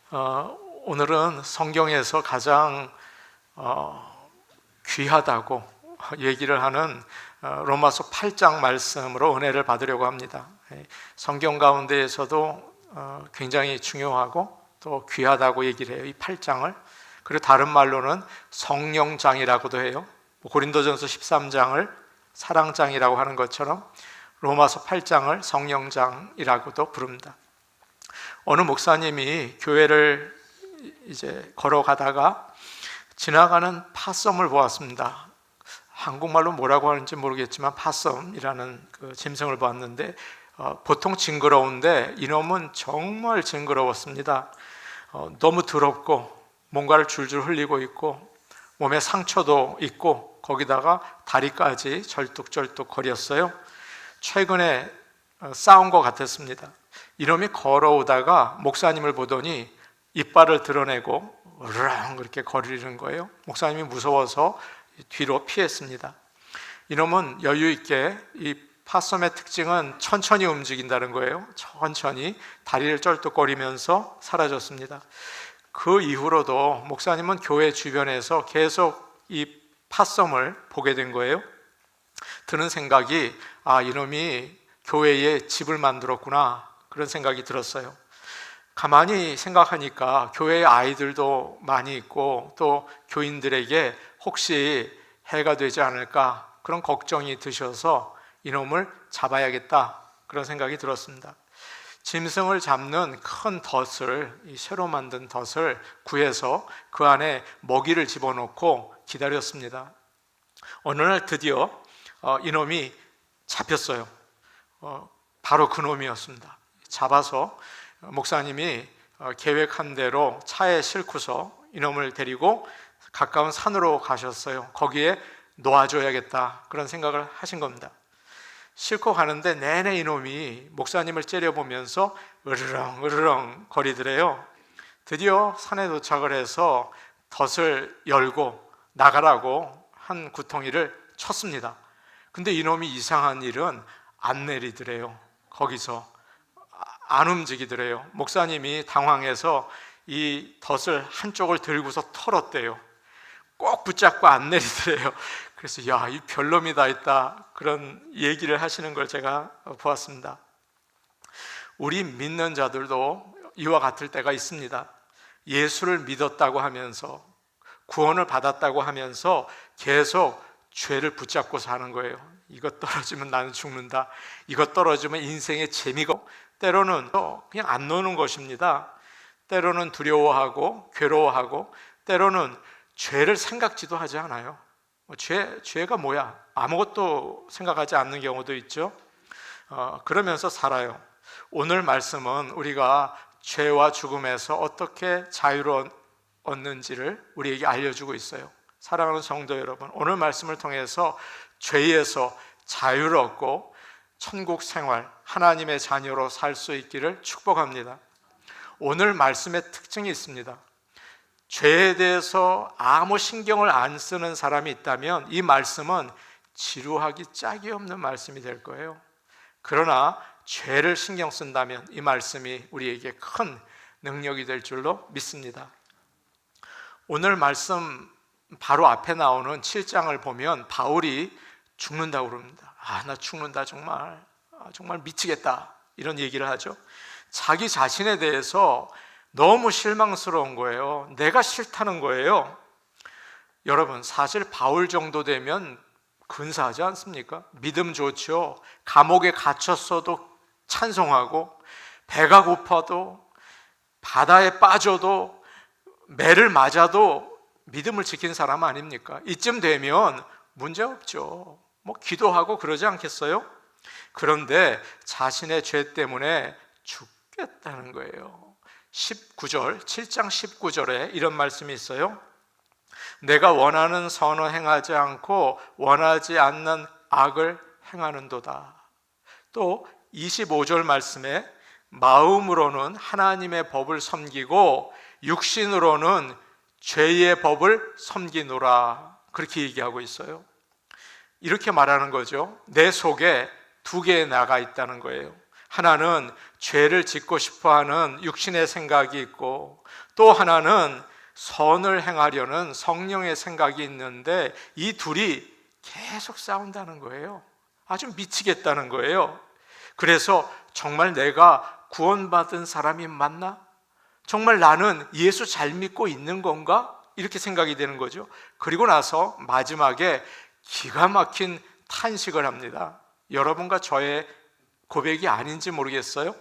오늘은 성경에서 가장 귀하다고 얘기를 하는 로마서 8장 말씀으로 은혜를 받으려고 합니다. 성경 가운데에서도 굉장히 중요하고 또 귀하다고 얘기를 해요. 이 8장을. 그리고 다른 말로는 성령장이라고도 해요. 고린도전서 13장을 사랑장이라고 하는 것처럼 로마서 8장을 성령장이라고도 부릅니다. 어느 목사님이 교회를 이제 걸어가다가 지나가는 팥섬을 보았습니다. 한국말로 뭐라고 하는지 모르겠지만 팥섬이라는 그 짐승을 보았는데 보통 징그러운데 이놈은 정말 징그러웠습니다. 너무 더럽고 뭔가를 줄줄 흘리고 있고 몸에 상처도 있고 거기다가 다리까지 절뚝절뚝 거렸어요. 최근에 싸운 것 같았습니다. 이놈이 걸어오다가 목사님을 보더니 이빨을 드러내고 으르렁 그렇게 거리는 거예요. 목사님이 무서워서 뒤로 피했습니다. 이놈은 여유 있게, 이 팥섬의 특징은 천천히 움직인다는 거예요. 천천히 다리를 쩔뚝거리면서 사라졌습니다. 그 이후로도 목사님은 교회 주변에서 계속 이 팥섬을 보게 된 거예요. 드는 생각이 이놈이 교회에 집을 만들었구나, 그런 생각이 들었어요. 가만히 생각하니까 교회에 아이들도 많이 있고 또 교인들에게 혹시 해가 되지 않을까 그런 걱정이 드셔서 이놈을 잡아야겠다, 그런 생각이 들었습니다. 짐승을 잡는 큰 덫을, 이 새로 만든 덫을 구해서 그 안에 먹이를 집어넣고 기다렸습니다. 어느 날 드디어 이놈이 잡혔어요. 바로 그 놈이었습니다. 잡아서 목사님이 계획한 대로 차에 싣고서 이놈을 데리고 가까운 산으로 가셨어요. 거기에 놓아줘야겠다, 그런 생각을 하신 겁니다. 싣고 가는데 내내 이놈이 목사님을 째려보면서 으르렁 으르렁 거리더래요. 드디어 산에 도착을 해서 덫을 열고 나가라고 한 구덩이를 쳤습니다. 근데 이놈이 이상한 일은 안 내리더래요. 거기서 안 움직이더래요. 목사님이 당황해서 이 덫을 한쪽을 들고서 털었대요. 꼭 붙잡고 안 내리더래요. 그래서 이 별놈이다 했다, 그런 얘기를 하시는 걸 제가 보았습니다. 우리 믿는 자들도 이와 같을 때가 있습니다. 예수를 믿었다고 하면서, 구원을 받았다고 하면서 계속 죄를 붙잡고 사는 거예요. 이것 떨어지면 나는 죽는다, 이것 떨어지면 인생의 재미가, 때로는 그냥 안 노는 것입니다. 때로는 두려워하고 괴로워하고, 때로는 죄를 생각지도 하지 않아요. 죄가 뭐야? 아무것도 생각하지 않는 경우도 있죠. 그러면서 살아요. 오늘 말씀은 우리가 죄와 죽음에서 어떻게 자유를 얻는지를 우리에게 알려주고 있어요. 사랑하는 성도 여러분, 오늘 말씀을 통해서 죄에서 자유를 얻고 천국 생활, 하나님의 자녀로 살 수 있기를 축복합니다. 오늘 말씀의 특징이 있습니다. 죄에 대해서 아무 신경을 안 쓰는 사람이 있다면 이 말씀은 지루하기 짝이 없는 말씀이 될 거예요. 그러나 죄를 신경 쓴다면 이 말씀이 우리에게 큰 능력이 될 줄로 믿습니다. 오늘 말씀 바로 앞에 나오는 7장을 보면 바울이 죽는다고 그럽니다. 나 죽는다, 정말 미치겠다, 이런 얘기를 하죠. 자기 자신에 대해서 너무 실망스러운 거예요. 내가 싫다는 거예요. 여러분, 사실 바울 정도 되면 근사하지 않습니까? 믿음 좋죠. 감옥에 갇혔어도 찬송하고, 배가 고파도, 바다에 빠져도, 매를 맞아도 믿음을 지킨 사람 아닙니까? 이쯤 되면 문제 없죠. 기도하고 그러지 않겠어요? 그런데 자신의 죄 때문에 죽겠다는 거예요. 19절, 7장 19절에 이런 말씀이 있어요. 내가 원하는 선을 행하지 않고 원하지 않는 악을 행하는도다. 또 25절 말씀에 마음으로는 하나님의 법을 섬기고 육신으로는 죄의 법을 섬기노라, 그렇게 얘기하고 있어요. 이렇게 말하는 거죠. 내 속에 두 개의 나가 있다는 거예요. 하나는 죄를 짓고 싶어하는 육신의 생각이 있고, 또 하나는 선을 행하려는 성령의 생각이 있는데 이 둘이 계속 싸운다는 거예요. 아주 미치겠다는 거예요. 그래서 정말 내가 구원받은 사람이 맞나? 정말 나는 예수 잘 믿고 있는 건가? 이렇게 생각이 되는 거죠. 그리고 나서 마지막에 기가 막힌 탄식을 합니다. 여러분과 저의 고백이 아닌지 모르겠어요.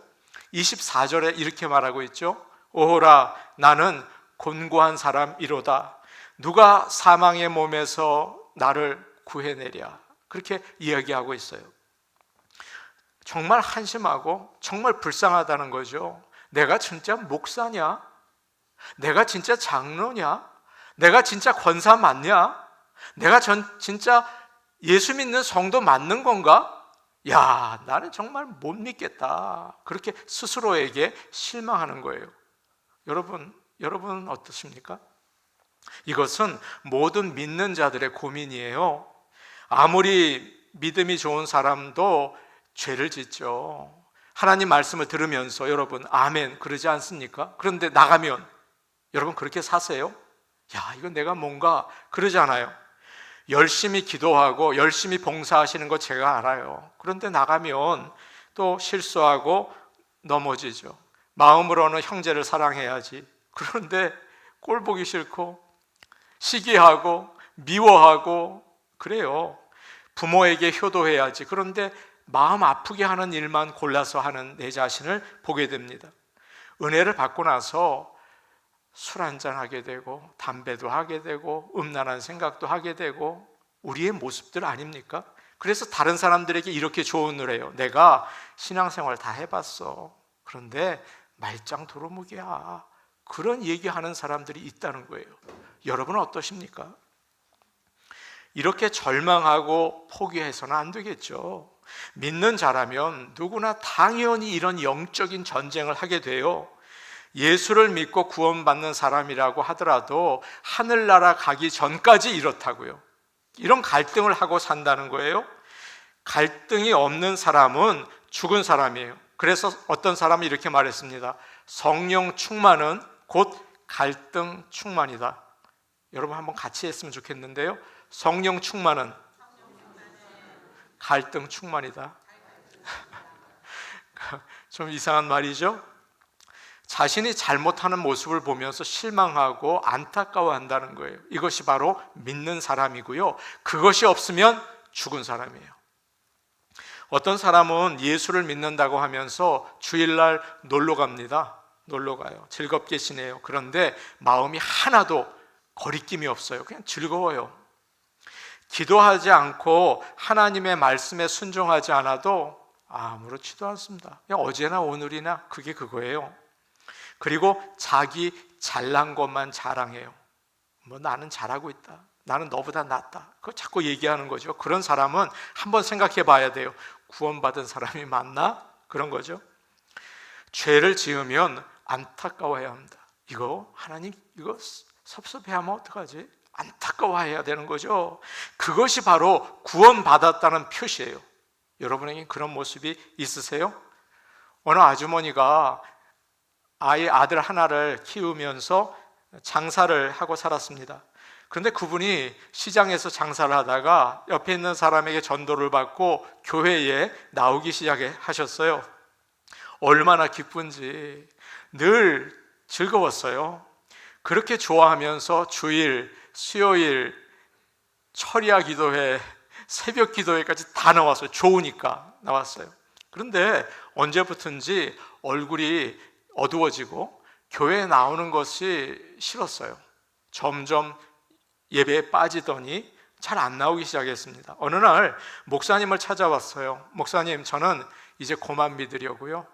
24절에 이렇게 말하고 있죠. 오호라, 나는 곤고한 사람이로다. 누가 사망의 몸에서 나를 구해내랴. 그렇게 이야기하고 있어요. 정말 한심하고 정말 불쌍하다는 거죠. 내가 진짜 목사냐? 내가 진짜 장로냐? 내가 진짜 권사 맞냐? 내가 진짜 예수 믿는 성도 맞는 건가? 야, 나는 정말 못 믿겠다. 그렇게 스스로에게 실망하는 거예요. 여러분 어떠십니까? 이것은 모든 믿는 자들의 고민이에요. 아무리 믿음이 좋은 사람도 죄를 짓죠. 하나님 말씀을 들으면서 여러분 아멘 그러지 않습니까? 그런데 나가면 여러분 그렇게 사세요? 야, 이건 내가 뭔가 그러잖아요. 열심히 기도하고 열심히 봉사하시는 거 제가 알아요. 그런데 나가면 또 실수하고 넘어지죠. 마음으로는 형제를 사랑해야지. 그런데 꼴 보기 싫고 시기하고 미워하고 그래요. 부모에게 효도해야지. 그런데 마음 아프게 하는 일만 골라서 하는 내 자신을 보게 됩니다. 은혜를 받고 나서 술 한잔 하게 되고 담배도 하게 되고 음란한 생각도 하게 되고 우리의 모습들 아닙니까? 그래서 다른 사람들에게 이렇게 조언을 해요. 내가 신앙생활 다 해봤어. 그런데 말짱 도루묵이야. 그런 얘기하는 사람들이 있다는 거예요. 여러분은 어떠십니까? 이렇게 절망하고 포기해서는 안 되겠죠. 믿는 자라면 누구나 당연히 이런 영적인 전쟁을 하게 돼요. 예수를 믿고 구원받는 사람이라고 하더라도 하늘나라 가기 전까지 이렇다고요. 이런 갈등을 하고 산다는 거예요. 갈등이 없는 사람은 죽은 사람이에요. 그래서 어떤 사람은 이렇게 말했습니다. 성령 충만은 곧 갈등 충만이다. 여러분 한번 같이 했으면 좋겠는데요. 성령 충만은 갈등 충만이다. 좀 이상한 말이죠. 자신이 잘못하는 모습을 보면서 실망하고 안타까워한다는 거예요. 이것이 바로 믿는 사람이고요. 그것이 없으면 죽은 사람이에요. 어떤 사람은 예수를 믿는다고 하면서 주일날 놀러 갑니다. 놀러 가요. 즐겁게 지내요. 그런데 마음이 하나도 거리낌이 없어요. 그냥 즐거워요. 기도하지 않고 하나님의 말씀에 순종하지 않아도 아무렇지도 않습니다. 그냥 어제나 오늘이나 그게 그거예요. 그리고 자기 잘난 것만 자랑해요. 뭐 나는 잘하고 있다. 나는 너보다 낫다. 그거 자꾸 얘기하는 거죠. 그런 사람은 한번 생각해 봐야 돼요. 구원받은 사람이 맞나? 그런 거죠. 죄를 지으면 안타까워해야 합니다. 이거 하나님 이거 섭섭해하면 어떡하지? 안타까워해야 되는 거죠. 그것이 바로 구원받았다는 표시예요. 여러분에게 그런 모습이 있으세요? 어느 아주머니가 아들 하나를 키우면서 장사를 하고 살았습니다. 그런데 그분이 시장에서 장사를 하다가 옆에 있는 사람에게 전도를 받고 교회에 나오기 시작하셨어요. 얼마나 기쁜지 늘 즐거웠어요. 그렇게 좋아하면서 주일, 수요일, 철야 기도회, 새벽 기도회까지 다 나왔어요. 좋으니까 나왔어요. 그런데 언제부턴지 얼굴이 어두워지고 교회에 나오는 것이 싫었어요. 점점 예배에 빠지더니 잘 안 나오기 시작했습니다. 어느 날 목사님을 찾아왔어요. 목사님, 저는 이제 그만 믿으려고요.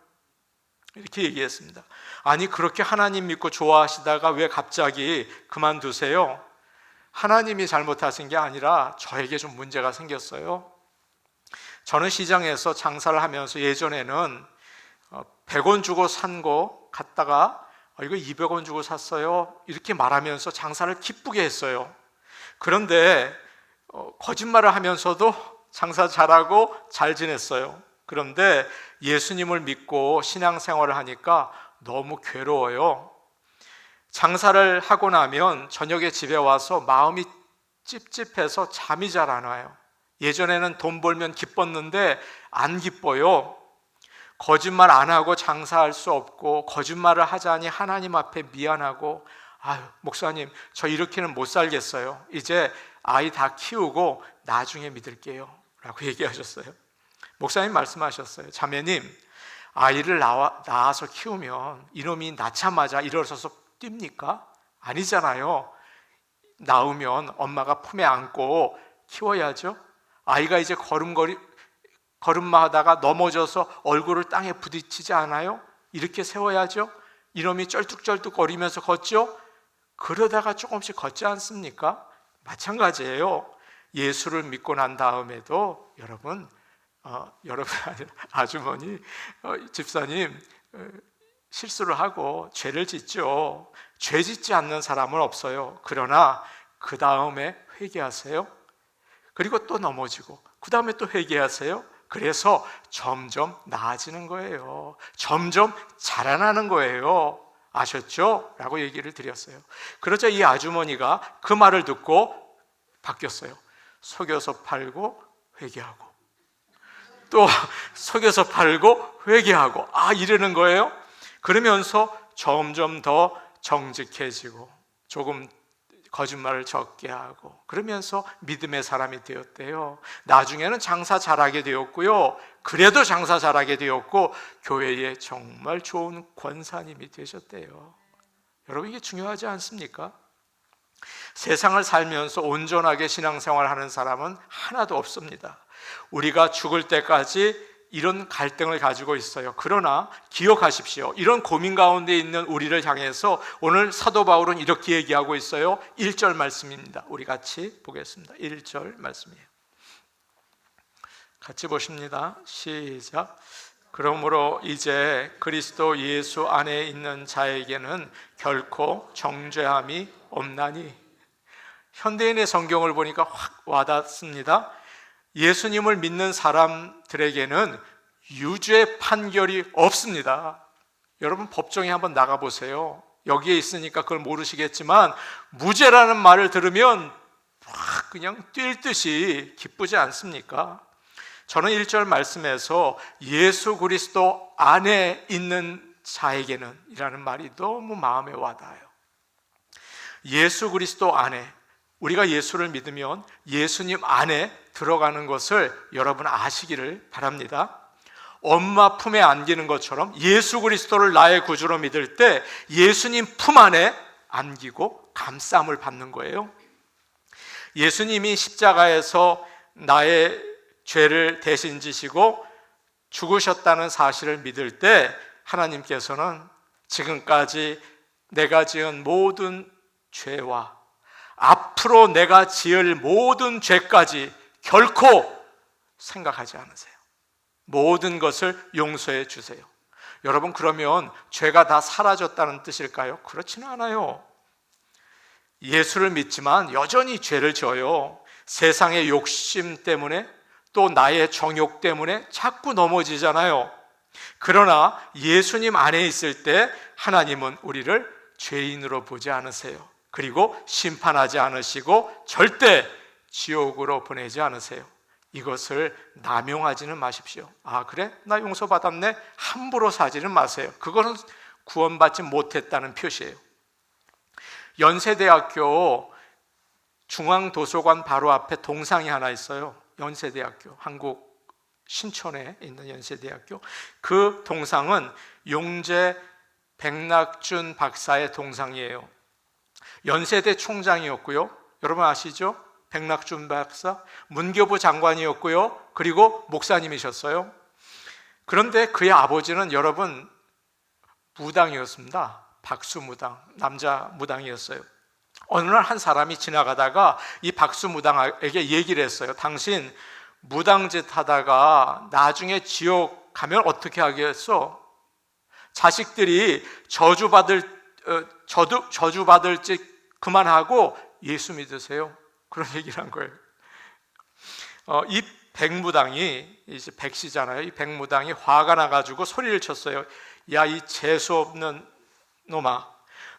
이렇게 얘기했습니다. 아니, 그렇게 하나님 믿고 좋아하시다가 왜 갑자기 그만두세요? 하나님이 잘못하신 게 아니라 저에게 좀 문제가 생겼어요. 저는 시장에서 장사를 하면서 예전에는 100원 주고 산 거 갖다가 이거 200원 주고 샀어요. 이렇게 말하면서 장사를 기쁘게 했어요. 그런데 거짓말을 하면서도 장사 잘하고 잘 지냈어요. 그런데 예수님을 믿고 신앙생활을 하니까 너무 괴로워요. 장사를 하고 나면 저녁에 집에 와서 마음이 찝찝해서 잠이 잘 안 와요. 예전에는 돈 벌면 기뻤는데 안 기뻐요. 거짓말 안 하고 장사할 수 없고, 거짓말을 하자니 하나님 앞에 미안하고, 아유, 목사님, 저 이렇게는 못 살겠어요. 이제 아이 다 키우고 나중에 믿을게요 라고 얘기하셨어요. 목사님 말씀하셨어요. 자매님, 아이를 낳아서 키우면 이놈이 낳자마자 일어서서 뜁니까? 아니잖아요. 낳으면 엄마가 품에 안고 키워야죠. 아이가 이제 걸음마 하다가 넘어져서 얼굴을 땅에 부딪히지 않아요? 이렇게 세워야죠. 이놈이 쩔뚝쩔뚝 거리면서 걷죠. 그러다가 조금씩 걷지 않습니까? 마찬가지예요. 예수를 믿고 난 다음에도 여러분 아주머니, 집사님, 실수를 하고 죄를 짓죠. 죄 짓지 않는 사람은 없어요. 그러나 그 다음에 회개하세요. 그리고 또 넘어지고 그 다음에 또 회개하세요. 그래서 점점 나아지는 거예요. 점점 자라나는 거예요. 아셨죠? 라고 얘기를 드렸어요. 그러자 이 아주머니가 그 말을 듣고 바뀌었어요. 속여서 팔고 회개하고, 또 속여서 팔고 회개하고, 이러는 거예요. 그러면서 점점 더 정직해지고 조금 거짓말을 적게 하고, 그러면서 믿음의 사람이 되었대요. 나중에는 장사 잘하게 되었고요. 그래도 장사 잘하게 되었고 교회에 정말 좋은 권사님이 되셨대요. 여러분, 이게 중요하지 않습니까? 세상을 살면서 온전하게 신앙생활하는 사람은 하나도 없습니다. 우리가 죽을 때까지 이런 갈등을 가지고 있어요. 그러나 기억하십시오. 이런 고민 가운데 있는 우리를 향해서 오늘 사도 바울은 이렇게 얘기하고 있어요. 1절 말씀입니다. 우리 같이 보겠습니다. 1절 말씀이에요. 같이 보십니다. 시작. 그러므로 이제 그리스도 예수 안에 있는 자에게는 결코 정죄함이 없나니. 현대인의 성경을 보니까 확 와닿습니다. 예수님을 믿는 사람들에게는 유죄 판결이 없습니다. 여러분, 법정에 한번 나가보세요. 여기에 있으니까 그걸 모르시겠지만 무죄라는 말을 들으면 막 그냥 뛸 듯이 기쁘지 않습니까? 저는 1절 말씀에서 예수 그리스도 안에 있는 자에게는 이라는 말이 너무 마음에 와닿아요. 예수 그리스도 안에, 우리가 예수를 믿으면 예수님 안에 들어가는 것을 여러분 아시기를 바랍니다. 엄마 품에 안기는 것처럼 예수 그리스도를 나의 구주로 믿을 때 예수님 품 안에 안기고 감싸움을 받는 거예요. 예수님이 십자가에서 나의 죄를 대신 지시고 죽으셨다는 사실을 믿을 때 하나님께서는 지금까지 내가 지은 모든 죄와 앞으로 내가 지을 모든 죄까지 결코 생각하지 않으세요. 모든 것을 용서해 주세요. 여러분, 그러면 죄가 다 사라졌다는 뜻일까요? 그렇지는 않아요. 예수를 믿지만 여전히 죄를 져요. 세상의 욕심 때문에, 또 나의 정욕 때문에 자꾸 넘어지잖아요. 그러나 예수님 안에 있을 때 하나님은 우리를 죄인으로 보지 않으세요. 그리고 심판하지 않으시고 절대 지옥으로 보내지 않으세요. 이것을 남용하지는 마십시오. 그래? 나 용서받았네? 함부로 사지는 마세요. 그거는 구원받지 못했다는 표시예요. 연세대학교 중앙도서관 바로 앞에 동상이 하나 있어요. 연세대학교, 한국 신촌에 있는 연세대학교. 그 동상은 용재 백낙준 박사의 동상이에요. 연세대 총장이었고요. 여러분 아시죠? 백낙준 박사, 문교부 장관이었고요. 그리고 목사님이셨어요. 그런데 그의 아버지는 여러분 무당이었습니다. 박수무당, 남자 무당이었어요. 어느 날 한 사람이 지나가다가 이 박수무당에게 얘기를 했어요. 당신 무당짓 하다가 나중에 지옥 가면 어떻게 하겠어? 자식들이 저주받을 짓 그만하고 예수 믿으세요. 그런 얘기를 한 거예요. 이 백무당이 이제 백시잖아요. 이 백무당이 화가 나가지고 소리를 쳤어요. 야, 이 재수 없는 놈아,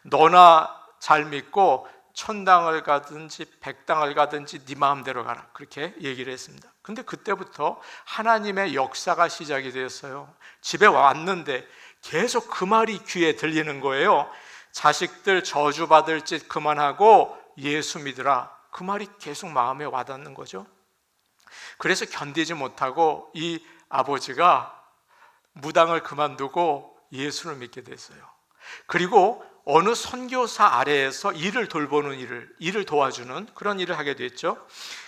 너나 잘 믿고 천당을 가든지 백당을 가든지 네 마음대로 가라, 그렇게 얘기를 했습니다. 근데 그때부터 하나님의 역사가 시작이 되었어요. 집에 왔는데 계속 그 말이 귀에 들리는 거예요. 자식들 저주받을 짓 그만하고 예수 믿으라, 그 말이 계속 마음에 와닿는 거죠. 그래서 견디지 못하고 이 아버지가 무당을 그만두고 예수를 믿게 됐어요. 그리고 어느 선교사 아래에서 일을 돌보는 일을 도와주는 그런 일을 하게 됐죠.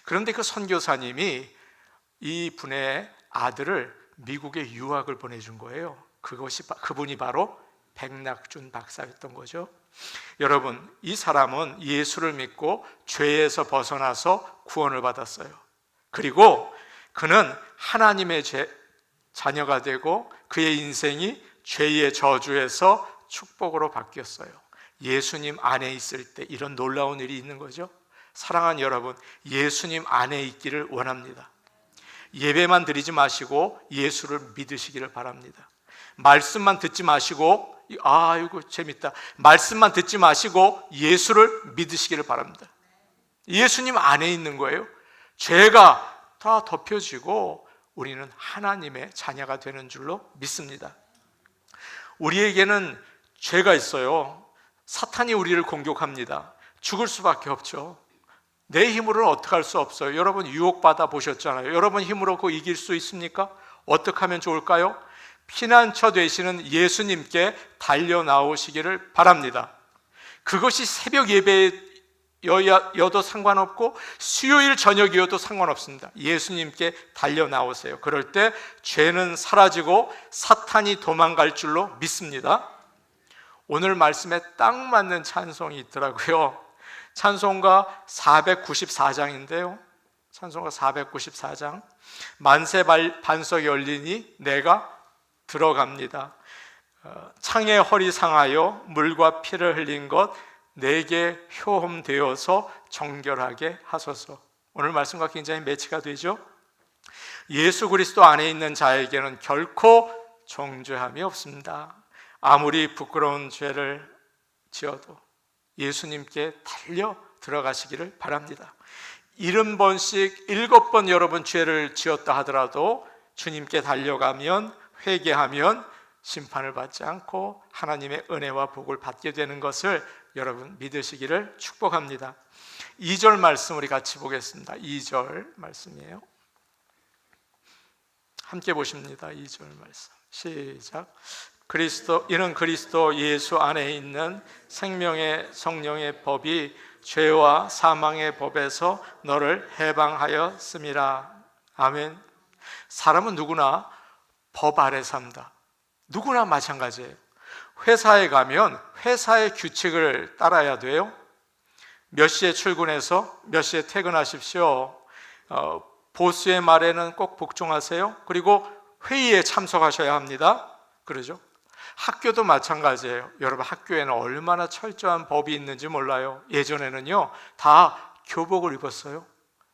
그런데 그 선교사님이 이 분의 아들을 미국에 유학을 보내준 거예요. 그분이 바로 백낙준 박사였던 거죠. 여러분, 이 사람은 예수를 믿고 죄에서 벗어나서 구원을 받았어요. 그리고 그는 하나님의 자녀가 되고 그의 인생이 죄의 저주에서 축복으로 바뀌었어요. 예수님 안에 있을 때 이런 놀라운 일이 있는 거죠. 사랑하는 여러분, 예수님 안에 있기를 원합니다. 예배만 드리지 마시고 예수를 믿으시기를 바랍니다. 말씀만 듣지 마시고 아이고 재밌다, 말씀만 듣지 마시고 예수를 믿으시기를 바랍니다. 예수님 안에 있는 거예요. 죄가 다 덮여지고 우리는 하나님의 자녀가 되는 줄로 믿습니다. 우리에게는 죄가 있어요. 사탄이 우리를 공격합니다. 죽을 수밖에 없죠. 내 힘으로는 어떻게 할 수 없어요. 여러분 유혹받아 보셨잖아요. 여러분 힘으로 그거 이길 수 있습니까? 어떻게 하면 좋을까요? 피난처 되시는 예수님께 달려 나오시기를 바랍니다. 그것이 새벽 예배여도 상관없고 수요일 저녁이어도 상관없습니다. 예수님께 달려 나오세요. 그럴 때 죄는 사라지고 사탄이 도망갈 줄로 믿습니다. 오늘 말씀에 딱 맞는 찬송이 있더라고요. 찬송가 494장인데요. 찬송가 494장. 만세 반석이 열리니 내가 들어갑니다. 창에 허리 상하여 물과 피를 흘린 것 내게 효험되어서 정결하게 하소서. 오늘 말씀과 굉장히 매치가 되죠. 예수 그리스도 안에 있는 자에게는 결코 정죄함이 없습니다. 아무리 부끄러운 죄를 지어도 예수님께 달려 들어가시기를 바랍니다. 70번씩 7번 여러분 죄를 지었다 하더라도 주님께 달려가면, 회개하면 심판을 받지 않고 하나님의 은혜와 복을 받게 되는 것을 여러분 믿으시기를 축복합니다. 2절 말씀 우리 같이 보겠습니다. 2절 말씀이에요. 함께 보십니다. 2절 말씀 시작. 이는 그리스도 예수 안에 있는 생명의 성령의 법이 죄와 사망의 법에서 너를 해방하였음이라. 아멘. 사람은 누구나 법 아래 산다. 누구나 마찬가지예요. 회사에 가면 회사의 규칙을 따라야 돼요. 몇 시에 출근해서 몇 시에 퇴근하십시오. 보스의 말에는 꼭 복종하세요. 그리고 회의에 참석하셔야 합니다. 그러죠? 학교도 마찬가지예요. 여러분 학교에는 얼마나 철저한 법이 있는지 몰라요. 예전에는요 다 교복을 입었어요.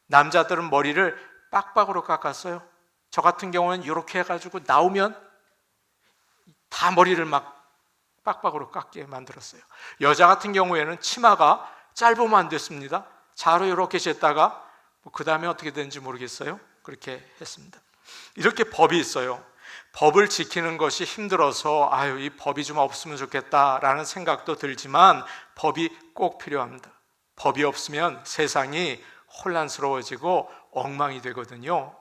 남자들은 머리를 빡빡으로 깎았어요. 저 같은 경우는 이렇게 해가지고 나오면 다 머리를 막 빡빡으로 깎게 만들었어요. 여자 같은 경우에는 치마가 짧으면 안 됐습니다. 자로 이렇게 쟀다가 그 다음에 어떻게 되는지 모르겠어요. 그렇게 했습니다. 이렇게 법이 있어요. 법을 지키는 것이 힘들어서 이 법이 좀 없으면 좋겠다라는 생각도 들지만 법이 꼭 필요합니다. 법이 없으면 세상이 혼란스러워지고 엉망이 되거든요.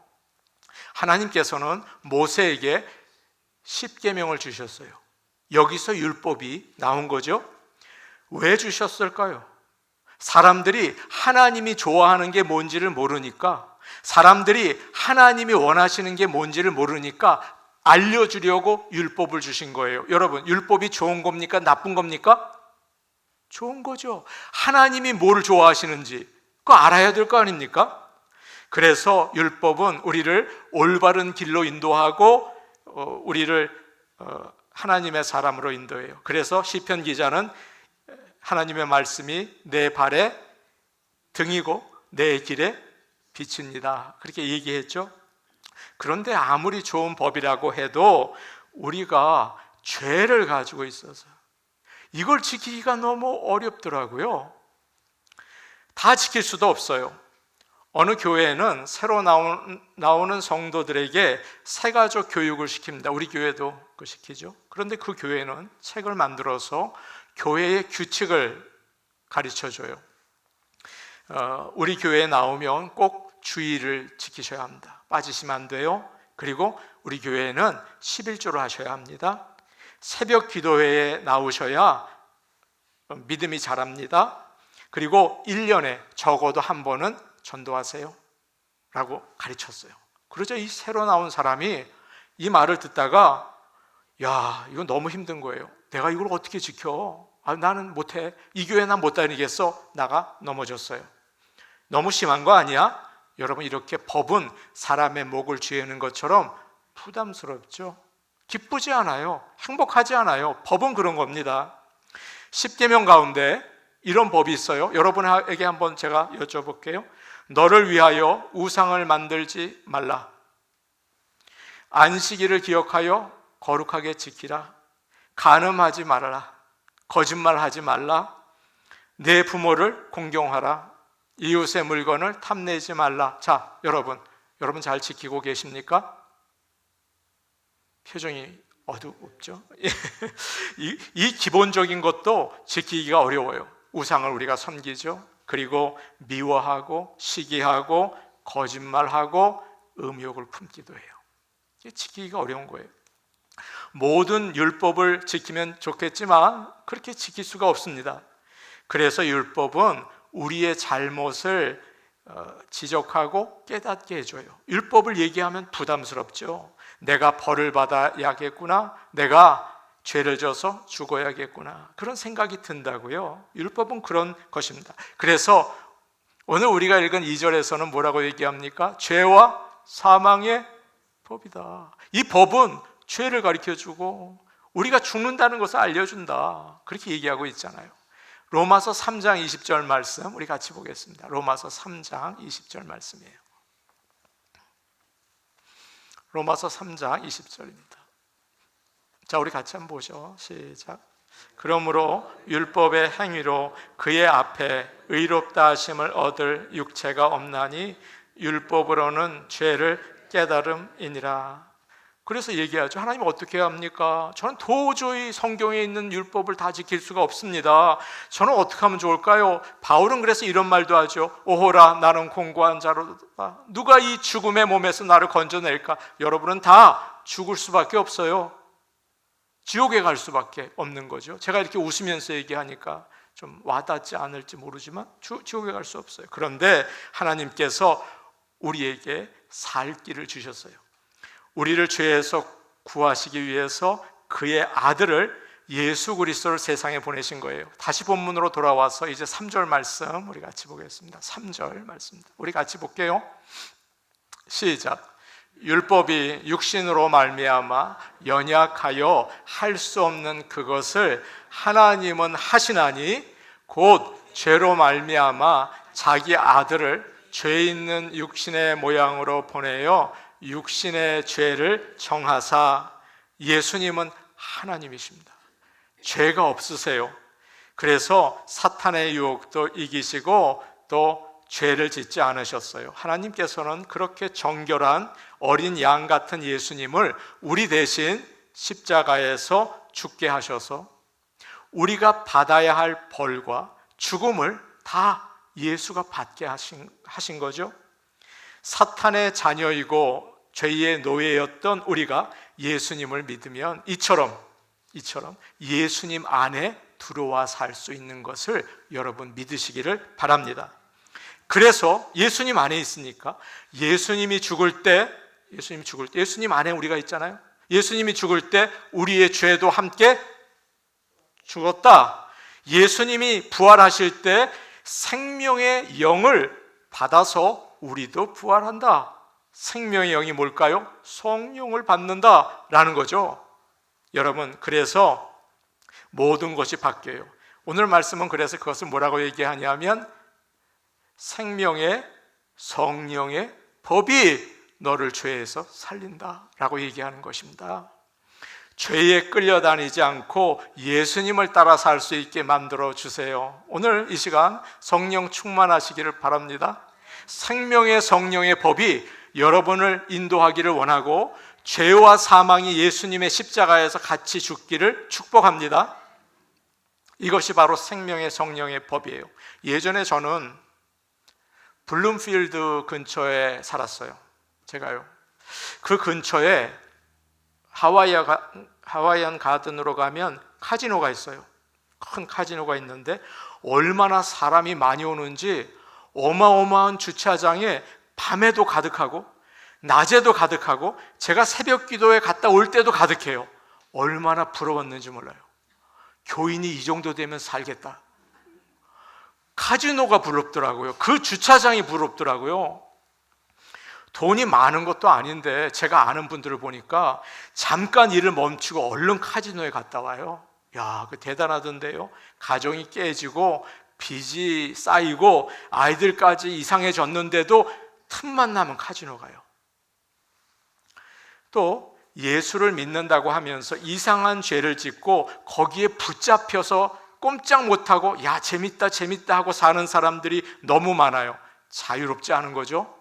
하나님께서는 모세에게 10계명을 주셨어요. 여기서 율법이 나온 거죠. 왜 주셨을까요? 사람들이 하나님이 좋아하는 게 뭔지를 모르니까, 사람들이 하나님이 원하시는 게 뭔지를 모르니까 알려주려고 율법을 주신 거예요. 여러분, 율법이 좋은 겁니까? 나쁜 겁니까? 좋은 거죠. 하나님이 뭘 좋아하시는지 그거 알아야 될 거 아닙니까? 그래서 율법은 우리를 올바른 길로 인도하고 우리를 하나님의 사람으로 인도해요. 그래서 시편 기자는 하나님의 말씀이 내 발의 등이고 내 길의 빛입니다. 그렇게 얘기했죠. 그런데 아무리 좋은 법이라고 해도 우리가 죄를 가지고 있어서 이걸 지키기가 너무 어렵더라고요. 다 지킬 수도 없어요. 어느 교회는 새로 나오는 성도들에게 세가족 교육을 시킵니다. 우리 교회도 그 시키죠. 그런데 그 교회는 책을 만들어서 교회의 규칙을 가르쳐줘요. 우리 교회에 나오면 꼭 주의를 지키셔야 합니다. 빠지시면 안 돼요. 그리고 우리 교회는 11조를 하셔야 합니다. 새벽 기도회에 나오셔야 믿음이 자랍니다. 그리고 1년에 적어도 한 번은 전도하세요 라고 가르쳤어요. 그러자 이 새로 나온 사람이 이 말을 듣다가 야, 이건 너무 힘든 거예요. 내가 이걸 어떻게 지켜? 나는 못해. 이 교회 난 못 다니겠어. 나가 넘어졌어요. 너무 심한 거 아니야? 여러분, 이렇게 법은 사람의 목을 쥐는 것처럼 부담스럽죠? 기쁘지 않아요. 행복하지 않아요. 법은 그런 겁니다. 10계명 가운데 이런 법이 있어요. 여러분에게 한번 제가 여쭤볼게요. 너를 위하여 우상을 만들지 말라. 안식일을 기억하여 거룩하게 지키라. 간음하지 말아라. 거짓말하지 말라. 내 부모를 공경하라. 이웃의 물건을 탐내지 말라. 자, 여러분 잘 지키고 계십니까? 표정이 어둡죠? 이 기본적인 것도 지키기가 어려워요. 우상을 우리가 섬기죠. 그리고 미워하고 시기하고 거짓말하고 음욕을 품기도 해요. 이게 지키기가 어려운 거예요. 모든 율법을 지키면 좋겠지만 그렇게 지킬 수가 없습니다. 그래서 율법은 우리의 잘못을 지적하고 깨닫게 해줘요. 율법을 얘기하면 부담스럽죠. 내가 벌을 받아야겠구나, 내가 죄를 져서 죽어야겠구나, 그런 생각이 든다고요. 율법은 그런 것입니다. 그래서 오늘 우리가 읽은 2절에서는 뭐라고 얘기합니까? 죄와 사망의 법이다. 이 법은 죄를 가르쳐주고 우리가 죽는다는 것을 알려준다, 그렇게 얘기하고 있잖아요. 로마서 3장 20절 말씀 우리 같이 보겠습니다. 로마서 3장 20절 말씀이에요. 로마서 3장 20절입니다. 자, 우리 같이 한번 보죠. 시작. 그러므로 율법의 행위로 그의 앞에 의롭다 하심을 얻을 육체가 없나니 율법으로는 죄를 깨달음이니라. 그래서 얘기하죠. 하나님 어떻게 합니까? 저는 도저히 성경에 있는 율법을 다 지킬 수가 없습니다. 저는 어떻게 하면 좋을까요? 바울은 그래서 이런 말도 하죠. 오호라, 나는 공고한 자로다. 누가 이 죽음의 몸에서 나를 건져낼까? 여러분은 다 죽을 수밖에 없어요. 지옥에 갈 수밖에 없는 거죠. 제가 이렇게 웃으면서 얘기하니까 좀 와닿지 않을지 모르지만 지옥에 갈 수 없어요. 그런데 하나님께서 우리에게 살 길을 주셨어요. 우리를 죄에서 구하시기 위해서 그의 아들을 예수 그리스도를 세상에 보내신 거예요. 다시 본문으로 돌아와서 이제 3절 말씀 우리 같이 보겠습니다. 3절 말씀입니다. 우리 같이 볼게요. 시작. 율법이 육신으로 말미암아 연약하여 할 수 없는 그것을 하나님은 하시나니 곧 죄로 말미암아 자기 아들을 죄 있는 육신의 모양으로 보내어 육신의 죄를 정하사. 예수님은 하나님이십니다. 죄가 없으세요. 그래서 사탄의 유혹도 이기시고 또 죄를 짓지 않으셨어요. 하나님께서는 그렇게 정결한 어린 양 같은 예수님을 우리 대신 십자가에서 죽게 하셔서 우리가 받아야 할 벌과 죽음을 다 예수가 받게 하신 거죠. 사탄의 자녀이고 죄의 노예였던 우리가 예수님을 믿으면 이처럼 예수님 안에 들어와 살 수 있는 것을 여러분 믿으시기를 바랍니다. 그래서 예수님 안에 있으니까 예수님이 죽을 때 예수님 안에 우리가 있잖아요. 예수님이 죽을 때 우리의 죄도 함께 죽었다. 예수님이 부활하실 때 생명의 영을 받아서 우리도 부활한다. 생명의 영이 뭘까요? 성령을 받는다라는 거죠. 여러분, 그래서 모든 것이 바뀌어요. 오늘 말씀은 그래서 그것을 뭐라고 얘기하냐면 생명의 성령의 법이 너를 죄에서 살린다라고 얘기하는 것입니다. 죄에 끌려다니지 않고 예수님을 따라 살 수 있게 만들어 주세요. 오늘 이 시간 성령 충만하시기를 바랍니다. 생명의 성령의 법이 여러분을 인도하기를 원하고 죄와 사망이 예수님의 십자가에서 같이 죽기를 축복합니다. 이것이 바로 생명의 성령의 법이에요. 예전에 저는 블룸필드 근처에 살았어요. 제가요. 그 근처에 하와이안 가든으로 가면 카지노가 있어요. 큰 카지노가 있는데 얼마나 사람이 많이 오는지 어마어마한 주차장에 밤에도 가득하고 낮에도 가득하고 제가 새벽 기도에 갔다 올 때도 가득해요. 얼마나 부러웠는지 몰라요. 교인이 이 정도 되면 살겠다. 카지노가 부럽더라고요. 그 주차장이 부럽더라고요. 돈이 많은 것도 아닌데 제가 아는 분들을 보니까 잠깐 일을 멈추고 얼른 카지노에 갔다 와요. 야, 그 대단하던데요. 가정이 깨지고 빚이 쌓이고 아이들까지 이상해졌는데도 틈만 나면 카지노 가요. 또 예수를 믿는다고 하면서 이상한 죄를 짓고 거기에 붙잡혀서 꼼짝 못하고 야 재밌다 재밌다 하고 사는 사람들이 너무 많아요. 자유롭지 않은 거죠.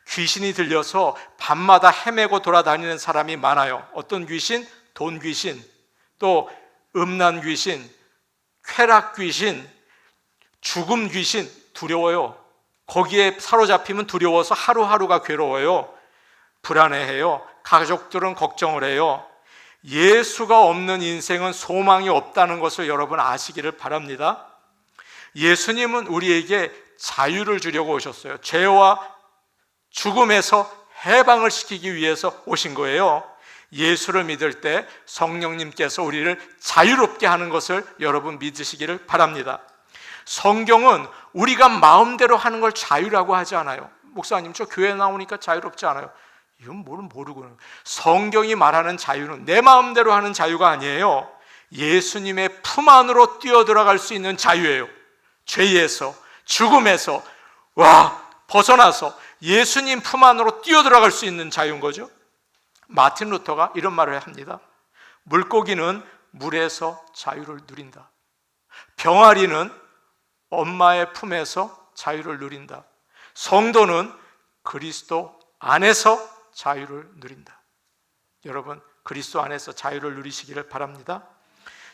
귀신이 들려서 밤마다 헤매고 돌아다니는 사람이 많아요. 어떤 귀신? 돈 귀신, 또 음란 귀신, 쾌락 귀신, 죽음 귀신. 두려워요. 거기에 사로잡히면 두려워서 하루하루가 괴로워요. 불안해해요. 가족들은 걱정을 해요. 예수가 없는 인생은 소망이 없다는 것을 여러분 아시기를 바랍니다. 예수님은 우리에게 자유를 주려고 오셨어요. 죄와 죽음에서 해방을 시키기 위해서 오신 거예요. 예수를 믿을 때 성령님께서 우리를 자유롭게 하는 것을 여러분 믿으시기를 바랍니다. 성경은 우리가 마음대로 하는 걸 자유라고 하지 않아요. 목사님, 저 교회 나오니까 자유롭지 않아요. 이건 모르고는. 성경이 말하는 자유는 내 마음대로 하는 자유가 아니에요. 예수님의 품 안으로 뛰어들어갈 수 있는 자유예요. 죄에서, 죽음에서 벗어나서 예수님 품 안으로 뛰어들어갈 수 있는 자유인 거죠. 마틴 루터가 이런 말을 합니다. 물고기는 물에서 자유를 누린다. 병아리는 엄마의 품에서 자유를 누린다. 성도는 그리스도 안에서 자유를 누린다. 여러분, 그리스도 안에서 자유를 누리시기를 바랍니다.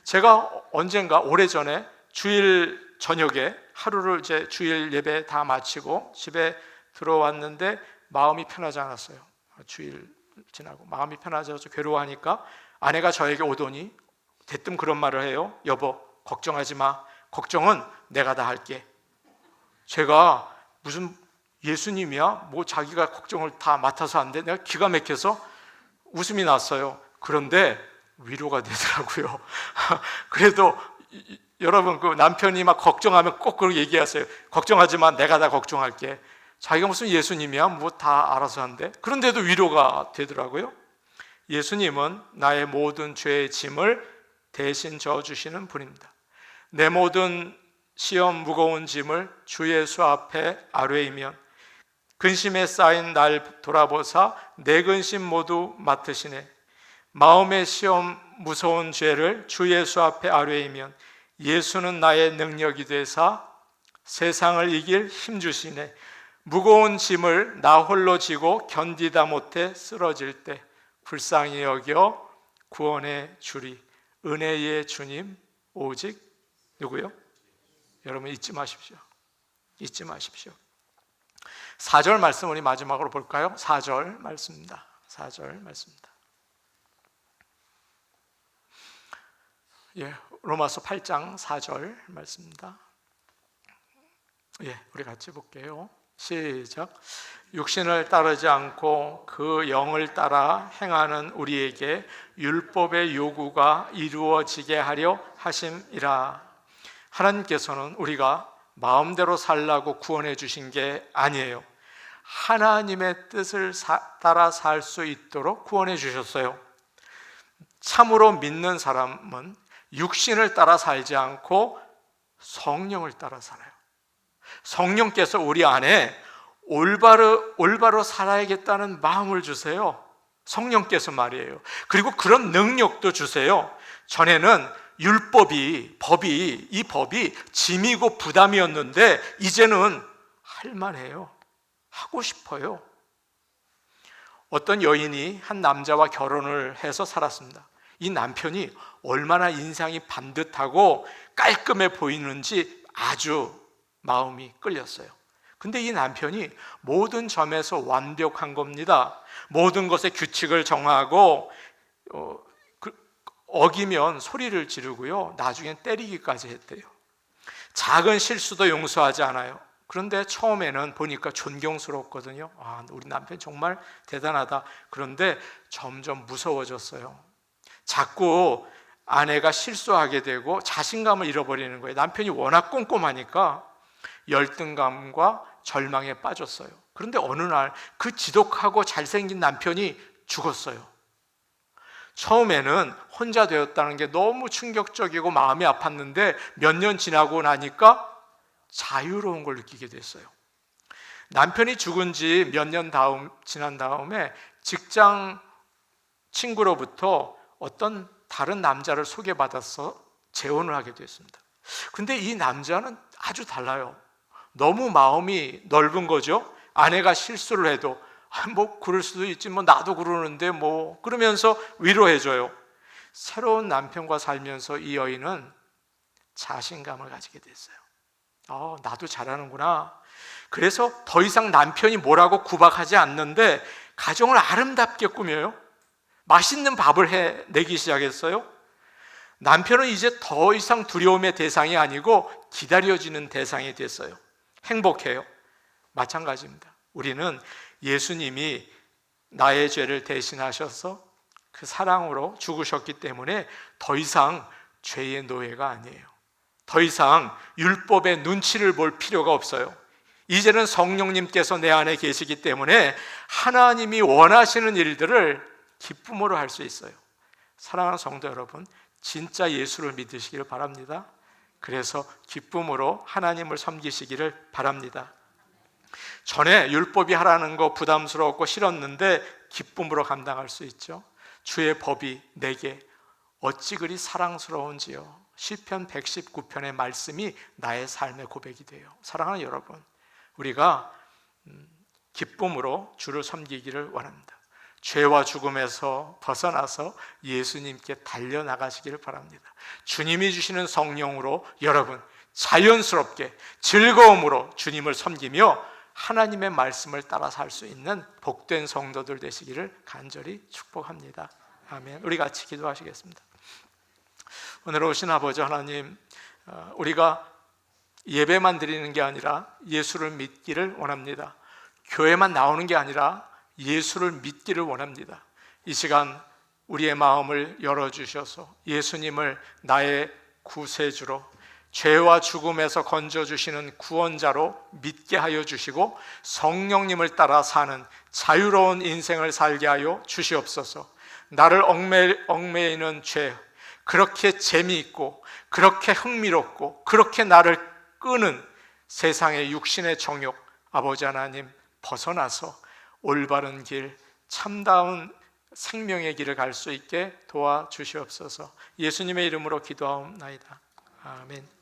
제가 언젠가 오래전에 주일 저녁에 하루를 이제 주일 예배 다 마치고 집에 들어왔는데 마음이 편하지 않았어요. 주일 지나고 마음이 편하지 않아서 괴로워하니까 아내가 저에게 오더니 대뜸 그런 말을 해요. 여보, 걱정하지 마. 걱정은 내가 다 할게. 제가 무슨 예수님이야? 뭐 자기가 걱정을 다 맡아서 한대? 내가 기가 막혀서 웃음이 났어요. 그런데 위로가 되더라고요. 그래도 여러분, 그 남편이 막 걱정하면 꼭 그렇게 얘기하세요. 걱정하지 마, 내가 다 걱정할게. 자기가 무슨 예수님이야? 뭐 다 알아서 한대? 그런데도 위로가 되더라고요. 예수님은 나의 모든 죄의 짐을 대신 져주시는 분입니다. 내 모든 시험 무거운 짐을 주 예수 앞에 아뢰이면 근심에 쌓인 날 돌아보사 내 근심 모두 맡으시네. 마음의 시험 무서운 죄를 주 예수 앞에 아뢰이면 예수는 나의 능력이 되사 세상을 이길 힘 주시네. 무거운 짐을 나 홀로 지고 견디다 못해 쓰러질 때 불쌍히 여겨 구원해 주리. 은혜의 주님 오직 누구요? 여러분 잊지 마십시오. 잊지 마십시오. 4절 말씀 우리 마지막으로 볼까요? 4절 말씀입니다. 4절 말씀입니다. 로마서 8장 4절 말씀입니다. 우리 같이 볼게요. 시작. 육신을 따르지 않고 그 영을 따라 행하는 우리에게 율법의 요구가 이루어지게 하려 하심이라. 하나님께서는 우리가 마음대로 살라고 구원해 주신 게 아니에요. 하나님의 뜻을 따라 살 수 있도록 구원해 주셨어요. 참으로 믿는 사람은 육신을 따라 살지 않고 성령을 따라 살아요. 성령께서 우리 안에 올바로 살아야겠다는 마음을 주세요. 성령께서 말이에요. 그리고 그런 능력도 주세요. 전에는 율법이, 이 법이 짐이고 부담이었는데 이제는 할만해요. 하고 싶어요. 어떤 여인이 한 남자와 결혼을 해서 살았습니다. 이 남편이 얼마나 인상이 반듯하고 깔끔해 보이는지 아주 마음이 끌렸어요. 근데 이 남편이 모든 점에서 완벽한 겁니다. 모든 것에 규칙을 정하고 어기면 소리를 지르고요, 나중엔 때리기까지 했대요. 작은 실수도 용서하지 않아요. 그런데 처음에는 보니까 존경스럽거든요. 우리 남편 정말 대단하다. 그런데 점점 무서워졌어요. 자꾸 아내가 실수하게 되고 자신감을 잃어버리는 거예요. 남편이 워낙 꼼꼼하니까 열등감과 절망에 빠졌어요. 그런데 어느 날 그 지독하고 잘생긴 남편이 죽었어요. 처음에는 혼자 되었다는 게 너무 충격적이고 마음이 아팠는데 몇 년 지나고 나니까 자유로운 걸 느끼게 됐어요. 남편이 죽은 지 몇 년 지난 다음에 직장 친구로부터 어떤 다른 남자를 소개받아서 재혼을 하게 됐습니다. 근데 이 남자는 아주 달라요. 너무 마음이 넓은 거죠. 아내가 실수를 해도 그럴 수도 있지, 나도 그러는데 그러면서 위로해줘요. 새로운 남편과 살면서 이 여인은 자신감을 가지게 됐어요. 나도 잘하는구나. 그래서 더 이상 남편이 뭐라고 구박하지 않는데 가정을 아름답게 꾸며요. 맛있는 밥을 해내기 시작했어요. 남편은 이제 더 이상 두려움의 대상이 아니고 기다려지는 대상이 됐어요. 행복해요. 마찬가지입니다. 우리는 예수님이 나의 죄를 대신하셔서 그 사랑으로 죽으셨기 때문에 더 이상 죄의 노예가 아니에요. 더 이상 율법의 눈치를 볼 필요가 없어요. 이제는 성령님께서 내 안에 계시기 때문에 하나님이 원하시는 일들을 기쁨으로 할 수 있어요. 사랑하는 성도 여러분, 진짜 예수를 믿으시기를 바랍니다. 그래서 기쁨으로 하나님을 섬기시기를 바랍니다. 전에 율법이 하라는 거 부담스러웠고 싫었는데 기쁨으로 감당할 수 있죠. 주의 법이 내게 어찌 그리 사랑스러운지요. 시편 119편의 말씀이 나의 삶의 고백이 돼요. 사랑하는 여러분, 우리가 기쁨으로 주를 섬기기를 원합니다. 죄와 죽음에서 벗어나서 예수님께 달려나가시기를 바랍니다. 주님이 주시는 성령으로 여러분 자연스럽게 즐거움으로 주님을 섬기며 하나님의 말씀을 따라 살 수 있는 복된 성도들 되시기를 간절히 축복합니다. 아멘. 우리 같이 기도하시겠습니다. 오늘 오신 아버지 하나님, 우리가 예배만 드리는 게 아니라 예수를 믿기를 원합니다. 교회만 나오는 게 아니라 예수를 믿기를 원합니다. 이 시간 우리의 마음을 열어주셔서 예수님을 나의 구세주로, 죄와 죽음에서 건져주시는 구원자로 믿게 하여 주시고 성령님을 따라 사는 자유로운 인생을 살게 하여 주시옵소서. 나를 얽매이는 죄, 그렇게 재미있고 그렇게 흥미롭고 그렇게 나를 끄는 세상의 육신의 정욕, 아버지 하나님 벗어나서 올바른 길, 참다운 생명의 길을 갈 수 있게 도와주시옵소서. 예수님의 이름으로 기도하옵나이다. 아멘.